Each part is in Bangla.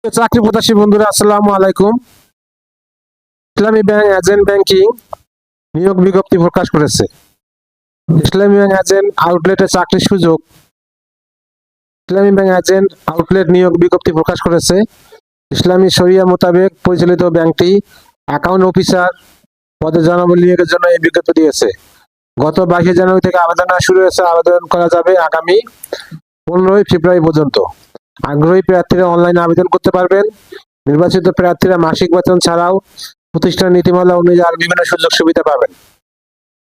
চাকরি প্রত্যাশী বন্ধুরা, আসসালামু আলাইকুম। ইসলামী ব্যাংক এজেন্ট ব্যাংকিং নিয়োগ বিজ্ঞপ্তি প্রকাশ করেছে। ইসলামী ব্যাংক এজেন্ট আউটলেটে চাকরির সুযোগ। ইসলামী ব্যাংক এজেন্ট আউটলেট নিয়োগ বিজ্ঞপ্তি প্রকাশ করেছে। ইসলামী শরিয়া মোতাবেক পরিচালিত ব্যাংকটি অ্যাকাউন্ট অফিসার পদে জনবল নিয়োগের জন্য এই বিজ্ঞপ্তি দিয়েছে। গত 22 জানুয়ারি থেকে আবেদন শুরু হয়েছে। আবেদন করা যাবে আগামী 15 ফেব্রুয়ারি পর্যন্ত। আগ্রহী প্রার্থীরা অনলাইনে আবেদন করতে পারবেন। নির্বাচিত প্রার্থীরা মাসিক বেতন ছাড়াও প্রতিষ্ঠান নীতিমালা অনুযায়ী আর বিভিন্ন সুযোগ সুবিধা পাবেন।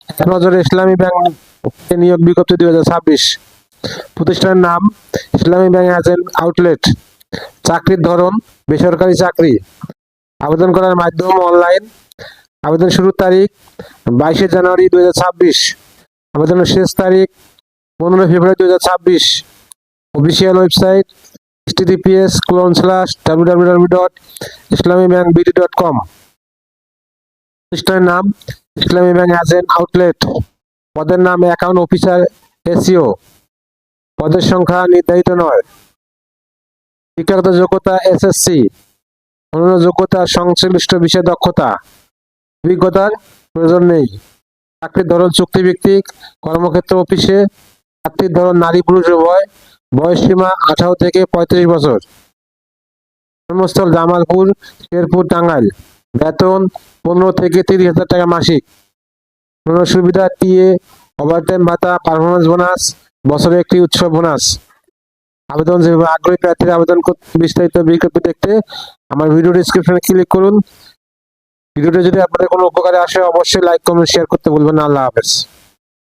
এক নজরে ইসলামী ব্যাংক নিয়োগ বিজ্ঞপ্তি 2026। প্রতিষ্ঠানের নাম ইসলামী ব্যাংক এজেন্ট আউটলেট। চাকরির ধরন বেসরকারি চাকরি। আবেদন করার মাধ্যম অনলাইন। আবেদন শুরুর তারিখ 22 জানুয়ারি 2026। আবেদনের শেষ তারিখ 15 ফেব্রুয়ারি 2026। Official website https://www.islamibbankbd.com। প্রতিষ্ঠানের নাম ইসলামী ব্যাংক এজেন্ট আউটলেট। পদের নাম অ্যাকাউন্ট অফিসার এসইও। পদের সংখ্যা নির্ধারিত নয়। শিক্ষাগত যোগ্যতা এসএসসি। অন্যান্য যোগ্যতা সংশ্লিষ্ট বিষয়ে দক্ষতা। অভিজ্ঞতার প্রয়োজন নেই। চাকরির ধরন চুক্তিভিত্তিক। কর্মক্ষেত্র অফিসে। প্রার্থীর ধরন নারী পুরুষ উভয়। বয়স সীমা 18 থেকে 35 বছর। কর্মস্থল জামালপুর, শেরপুর, টাঙ্গাইল। বেতন 15 থেকে 30,000 টাকা মাসিক। অন্যান্য সুবিধা টিএ, ওভারটাইম ভাতা, পারফরমেন্স বোনাস, বছরে একটি উৎসব বোনাস। আবেদন যেভাবে আগ্রহী প্রার্থীরা আবেদন করতে বিস্তারিত বিজ্ঞপ্তি দেখতে আমার ভিডিও ডেসক্রিপশনে ক্লিক করুন। ভিডিওটি যদি আপনাদের কোনো উপকারে আসে অবশ্যই লাইক কমেন্ট শেয়ার করতে ভুলবেন না। আল্লাহ হাফেজ।